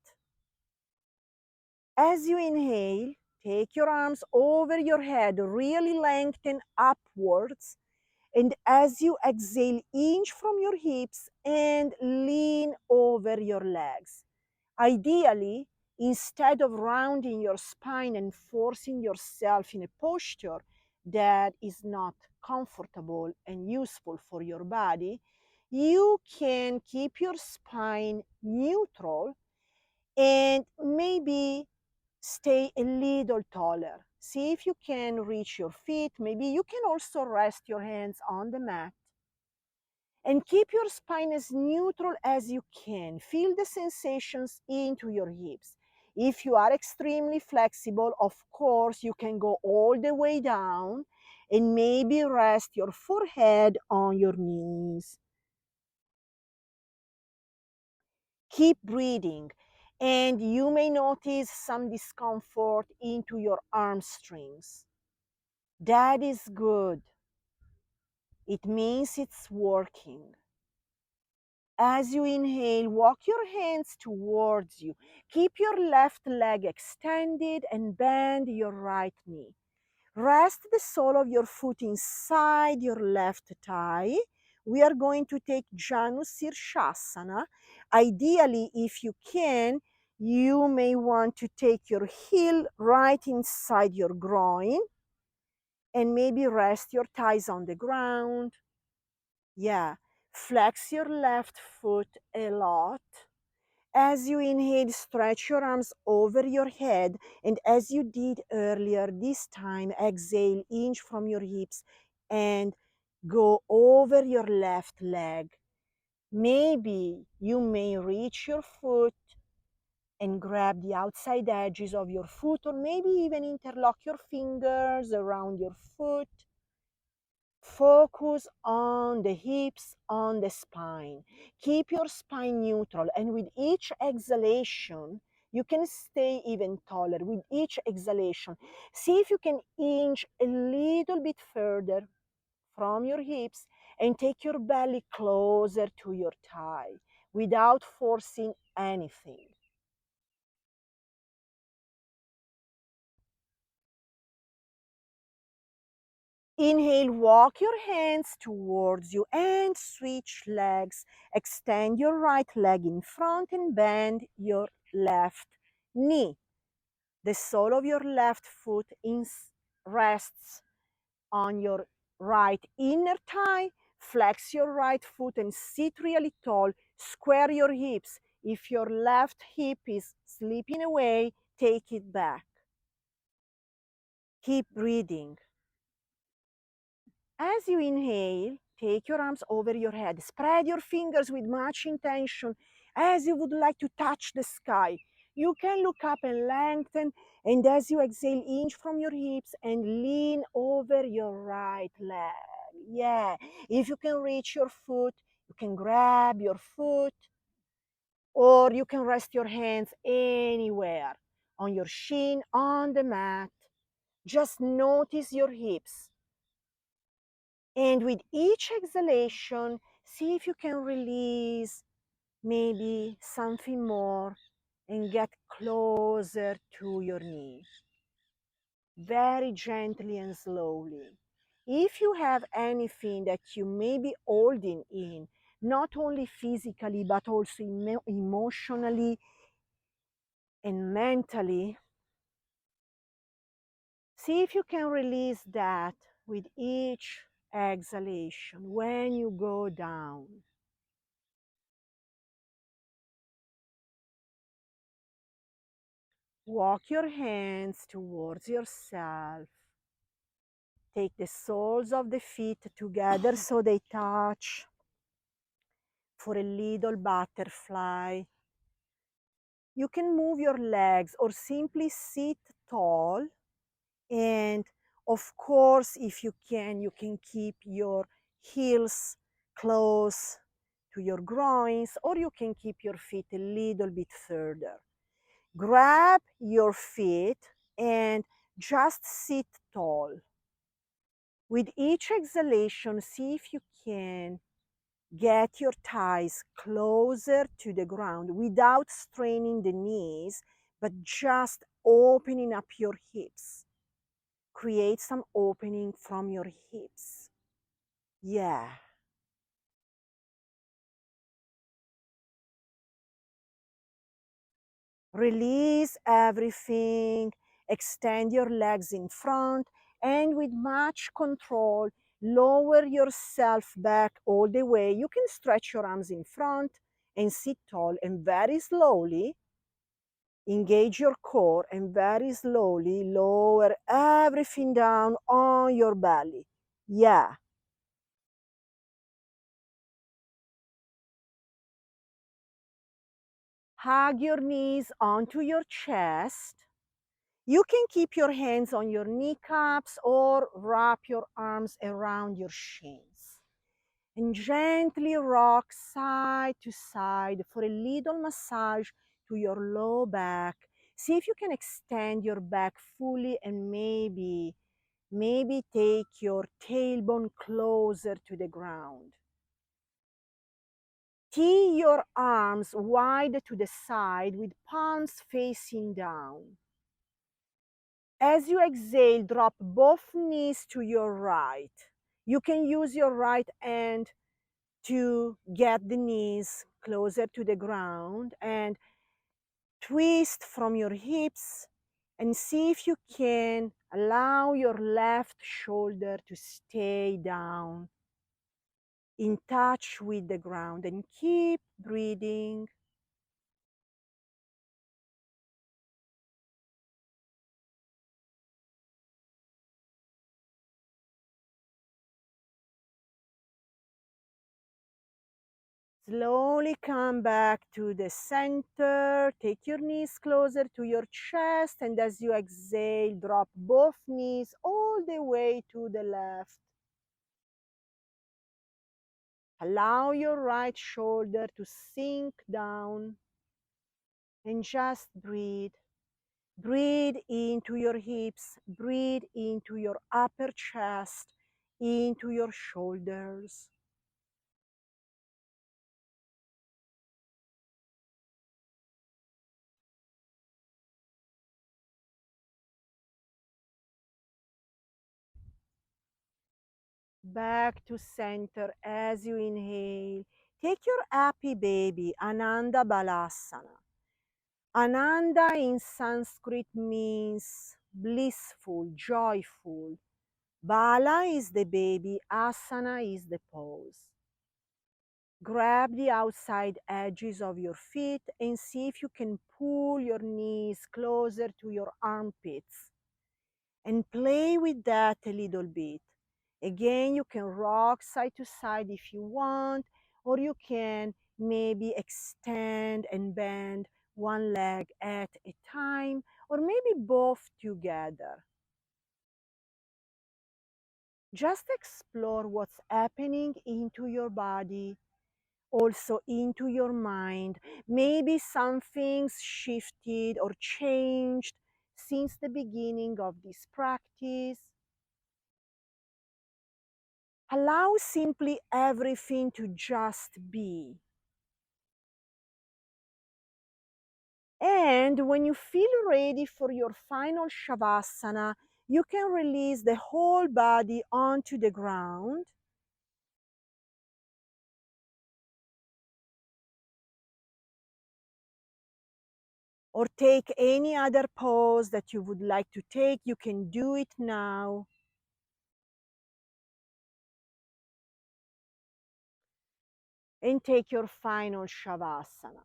As you inhale, take your arms over your head, really lengthen upwards. And as you exhale, inch from your hips and lean over your legs. Ideally, instead of rounding your spine and forcing yourself in a posture that is not comfortable and useful for your body, you can keep your spine neutral And maybe stay a little taller. See if you can reach your feet. Maybe you can also rest your hands on the mat. And keep your spine as neutral as you can. Feel the sensations into your hips. If you are extremely flexible, of course, you can go all the way down and maybe rest your forehead on your knees. Keep breathing, and you may notice some discomfort into your arm strings. That is good. It means it's working. As you inhale, walk your hands towards you. Keep your left leg extended and bend your right knee. Rest the sole of your foot inside your left thigh. We are going to take Janu Sirshasana. Ideally, if you can, you may want to take your heel right inside your groin and maybe rest your thighs on the ground. Yeah, flex your left foot a lot. As you inhale, stretch your arms over your head. And as you did earlier, this time, exhale, inch from your hips and go over your left leg. Maybe you may reach your foot and grab the outside edges of your foot, or maybe even interlock your fingers around your foot. Focus on the hips, on the spine. Keep your spine neutral, and with each exhalation, you can stay even taller. With each exhalation, see if you can inch a little bit further from your hips and take your belly closer to your thigh without forcing anything. Inhale, walk your hands towards you and switch legs. Extend your right leg in front and bend your left knee. The sole of your left foot rests on your right inner thigh. Flex your right foot and sit really tall. Square your hips. If your left hip is slipping away, take it back. Keep breathing. As you inhale, take your arms over your head. Spread your fingers with much intention as you would like to touch the sky. You can look up and lengthen, and as you exhale, inch from your hips and lean over your right leg. Yeah, if you can reach your foot, you can grab your foot, or you can rest your hands anywhere on your shin, on the mat. Just notice your hips. And with each exhalation, see if you can release maybe something more and get closer to your knee. Very gently and slowly. If you have anything that you may be holding in, not only physically, but also emotionally and mentally, see if you can release that with each exhalation when you go down. Walk your hands towards yourself. Take the soles of the feet together so they touch for a little butterfly. You can move your legs or simply sit tall. And of course, if you can keep your heels close to your groins, or you can keep your feet a little bit further. Grab your feet and just sit tall. With each exhalation, see if you can get your thighs closer to the ground without straining the knees, but just opening up your hips. Create some opening from your hips. Yeah. Release everything. Extend your legs in front, and with much control, lower yourself back all the way. You can stretch your arms in front and sit tall, and very slowly Engage your core and very slowly lower everything down on your belly. Yeah. Hug your knees onto your chest. You can keep your hands on your kneecaps or wrap your arms around your shins. And gently rock side to side for a little massage to your low back. See if you can extend your back fully and maybe take your tailbone closer to the ground. Tee your arms wide to the side with palms facing down. As you exhale, drop both knees to your right. You can use your right hand to get the knees closer to the ground and twist from your hips and see if you can allow your left shoulder to stay down in touch with the ground and keep breathing. Slowly come back to the center. Take your knees closer to your chest, and as you exhale, drop both knees all the way to the left. Allow your right shoulder to sink down and just breathe. Breathe into your hips, breathe into your upper chest, into your shoulders. Back to center as you inhale. Take your happy baby, Ananda Balasana. Ananda in Sanskrit means blissful, joyful. Bala is the baby, asana is the pose. Grab the outside edges of your feet and see if you can pull your knees closer to your armpits and play with that a little bit. Again, you can rock side to side if you want, or you can maybe extend and bend one leg at a time, or maybe both together. Just explore what's happening into your body, also into your mind. Maybe something's shifted or changed since the beginning of this practice. Allow simply everything to just be. And when you feel ready for your final Shavasana, you can release the whole body onto the ground. Or take any other pose that you would like to take. You can do it now. And take your final Shavasana.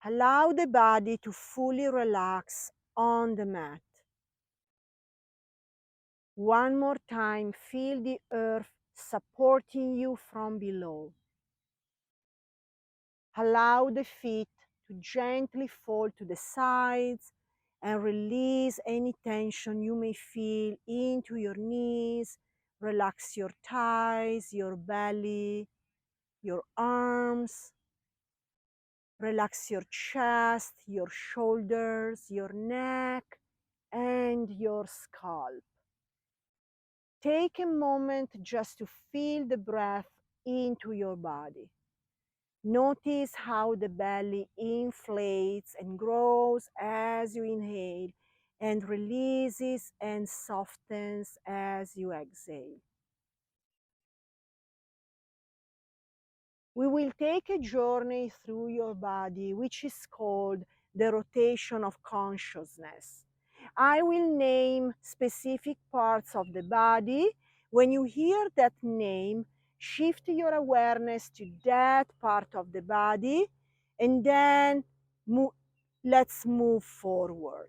Allow the body to fully relax on the mat. One more time, feel the earth supporting you from below. Allow the feet to gently fall to the sides and release any tension you may feel into your knees. Relax your thighs, your belly, your arms. Relax your chest, your shoulders, your neck, and your scalp. Take a moment just to feel the breath into your body. Notice how the belly inflates and grows as you inhale and releases and softens as you exhale. We will take a journey through your body, which is called the rotation of consciousness. I will name specific parts of the body. When you hear that name, Shift your awareness to that part of the body, and then let's move forward.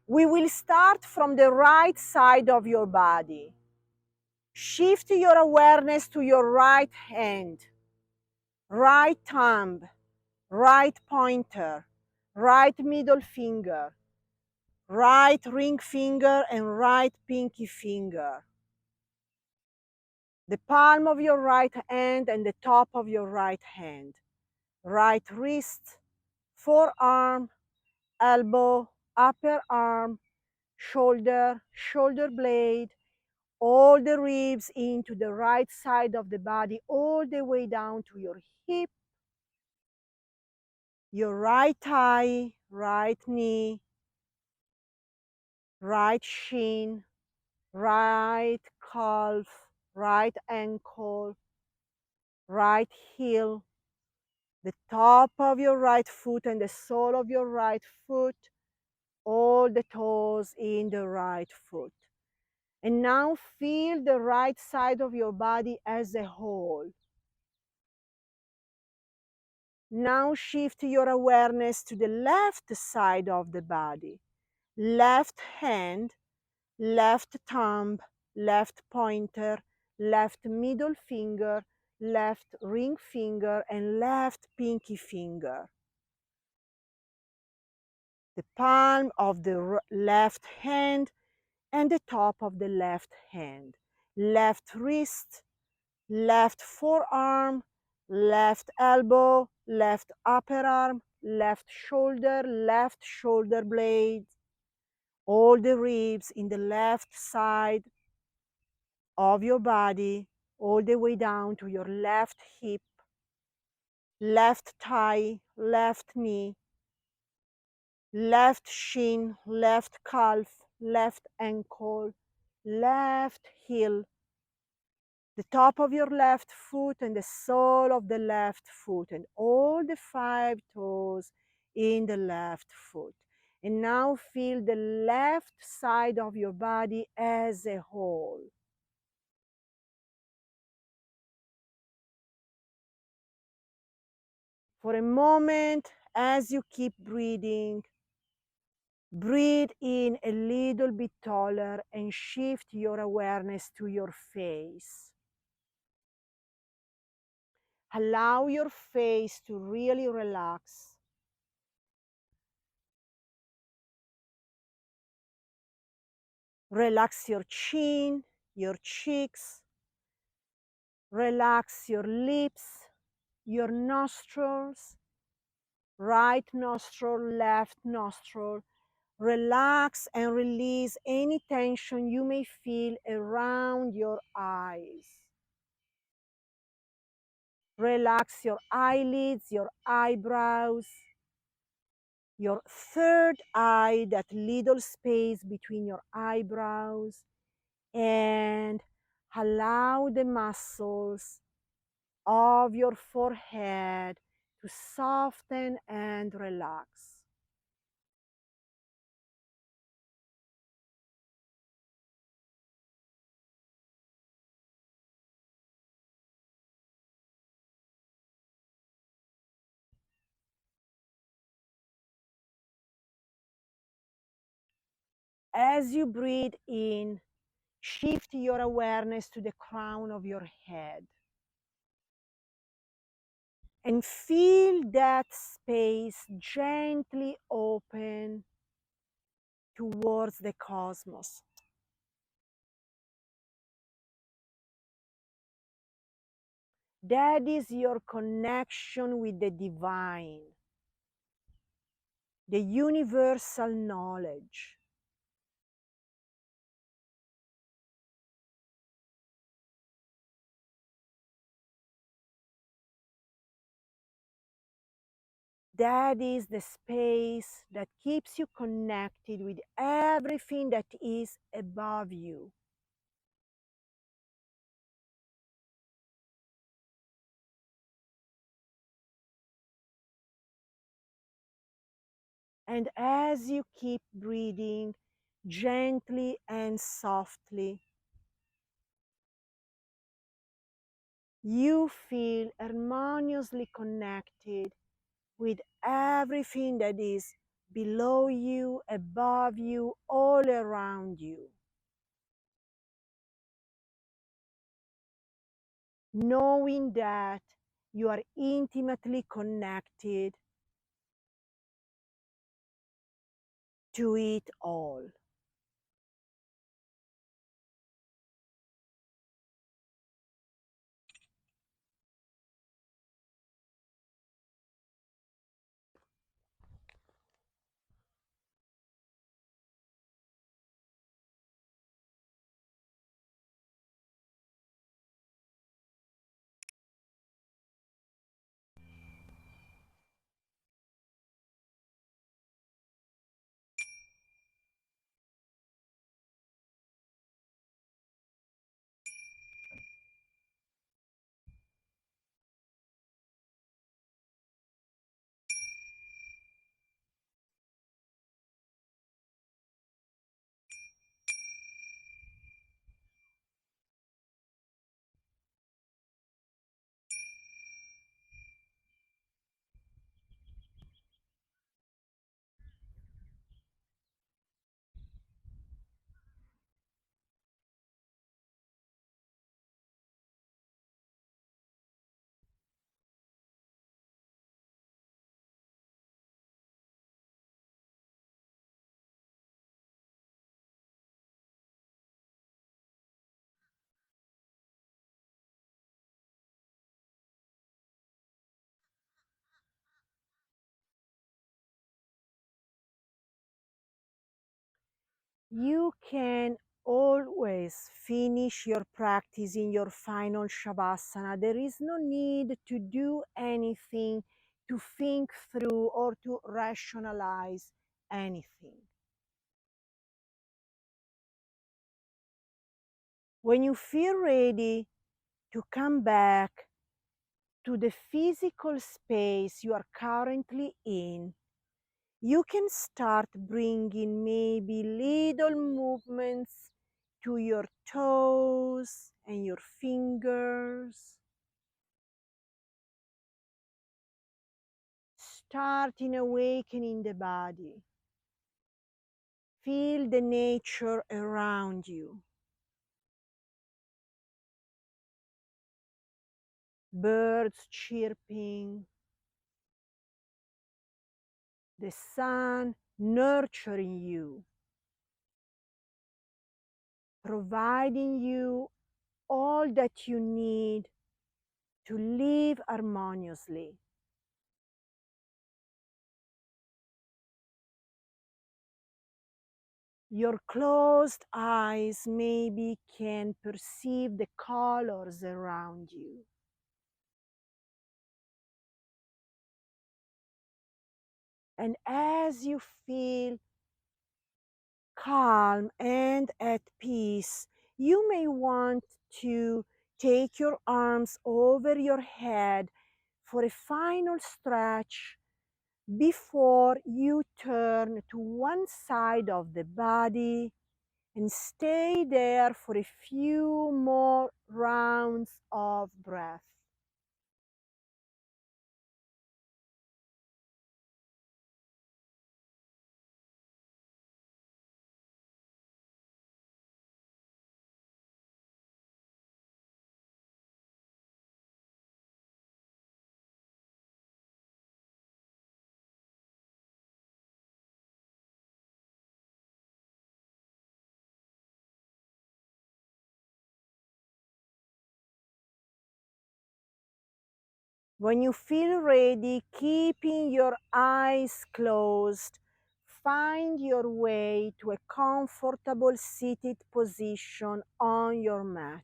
We will start from the right side of your body. Shift your awareness to your right hand, right thumb, right pointer, right middle finger, right ring finger, and right pinky finger. The palm of your right hand and the top of your right hand. Right wrist, forearm, elbow, upper arm, shoulder, shoulder blade, all the ribs into the right side of the body, all the way down to your hip, your right thigh, right knee, right shin, right calf, right ankle, right heel, the top of your right foot and the sole of your right foot, all the toes in the right foot. And now feel the right side of your body as a whole. Now shift your awareness to the left side of the body. Left hand, left thumb, left pointer, left middle finger, left ring finger, and left pinky finger. The palm of the left hand and the top of the left hand. Left wrist, left forearm, left elbow, left upper arm, left shoulder blade, all the ribs in the left side of your body, all the way down to your left hip, left thigh, left knee, left shin, left calf, left ankle, left heel, the top of your left foot and the sole of the left foot, and all the 5 toes in the left foot. And now feel the left side of your body as a whole. For a moment, as you keep breathing, breathe in a little bit taller and shift your awareness to your face. Allow your face to really relax. Relax your chin, your cheeks. Relax your lips, your nostrils, right nostril, left nostril. Relax and release any tension you may feel around your eyes. Relax your eyelids, your eyebrows, your third eye, that little space between your eyebrows, and allow the muscles of your forehead to soften and relax. As you breathe in, shift your awareness to the crown of your head and feel that space gently open towards the cosmos. That is your connection with the divine, the universal knowledge. That is the space that keeps you connected with everything that is above you. And as you keep breathing gently and softly, you feel harmoniously connected with everything that is below you, above you, all around you. Knowing that you are intimately connected to it all. You can always finish your practice in your final Shavasana. There is no need to do anything, to think through, or to rationalize anything. When you feel ready to come back to the physical space you are currently in, you can start bringing maybe little movements to your toes and your fingers. Starting awakening the body. Feel the nature around you. Birds chirping, the sun nurturing you, providing you all that you need to live harmoniously. Your closed eyes maybe can perceive the colors around you. And as you feel calm and at peace, you may want to take your arms over your head for a final stretch before you turn to one side of the body and stay there for a few more rounds of breath. When you feel ready, keeping your eyes closed, find your way to a comfortable seated position on your mat.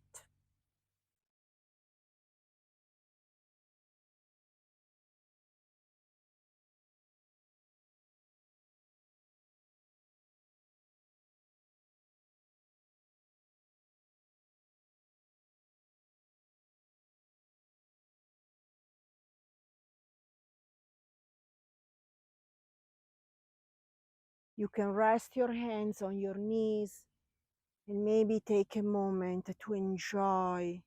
You can rest your hands on your knees and maybe take a moment to enjoy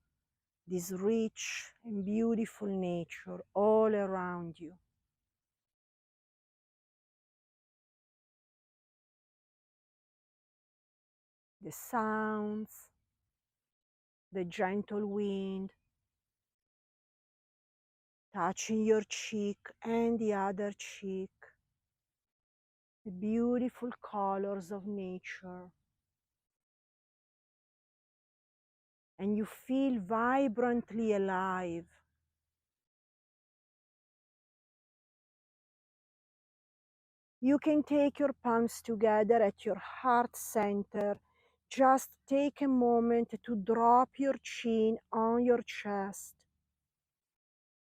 this rich and beautiful nature all around you. The sounds, the gentle wind touching your cheek and the other cheek, the beautiful colors of nature, and you feel vibrantly alive. You can take your palms together at your heart center. Just take a moment to drop your chin on your chest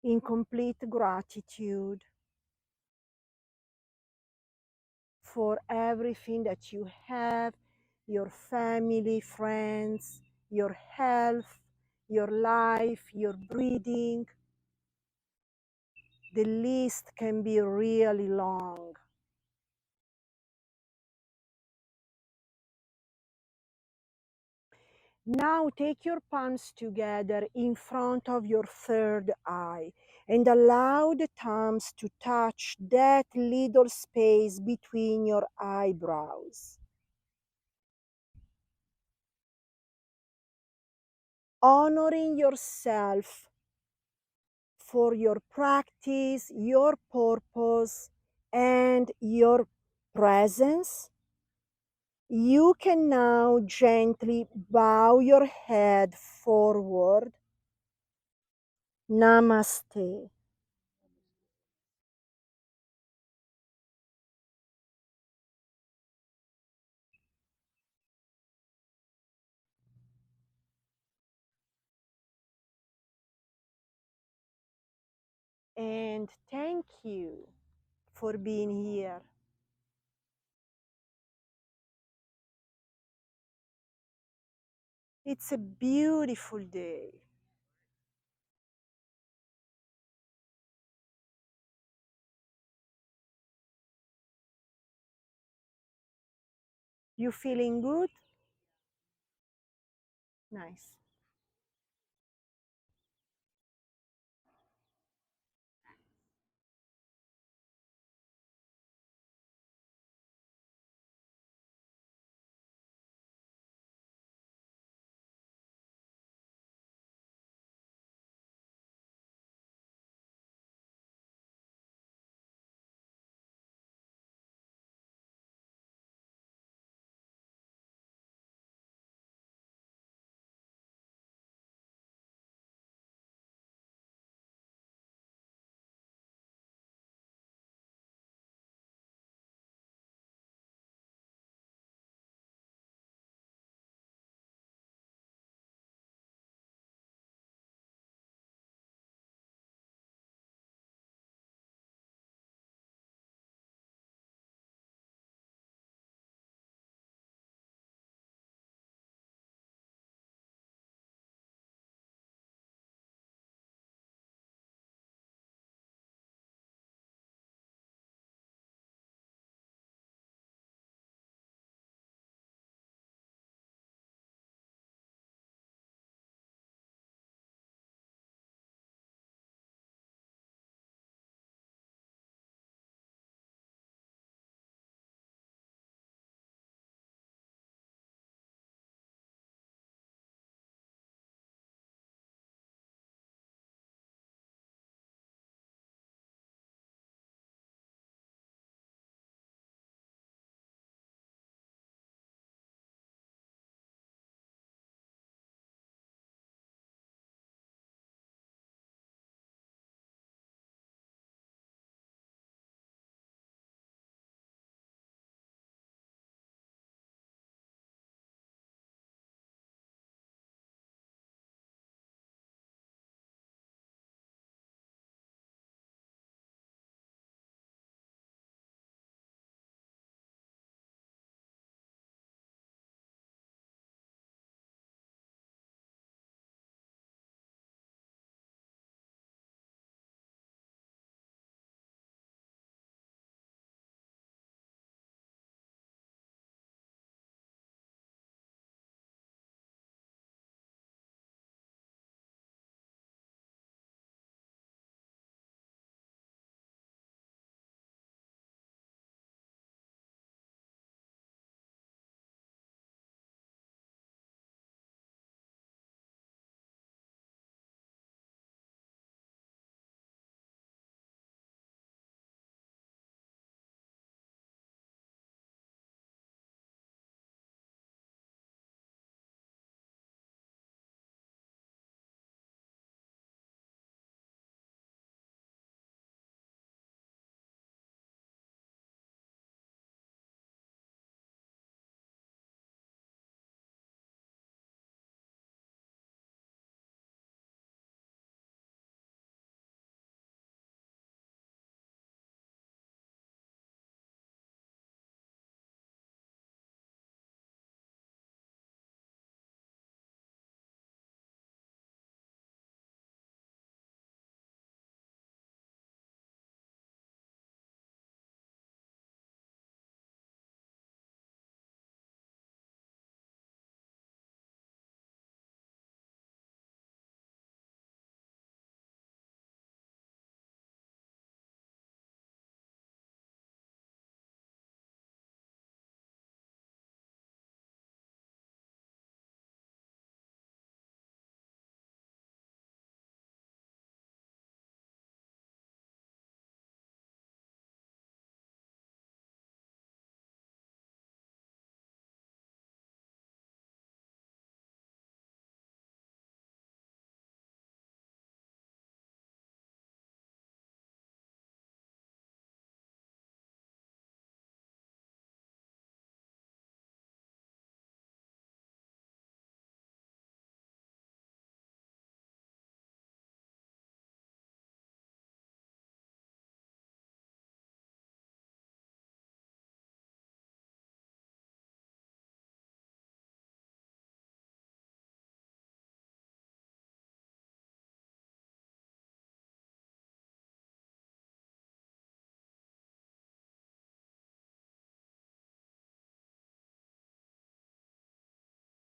in complete gratitude for everything that you have, your family, friends, your health, your life, your breathing. The list can be really long. Now take your palms together in front of your third eye and allow the thumbs to touch that little space between your eyebrows. Honoring yourself for your practice, your purpose, and your presence, you can now gently bow your head forward. Namaste. And thank you for being here. It's a beautiful day. You feeling good? Nice.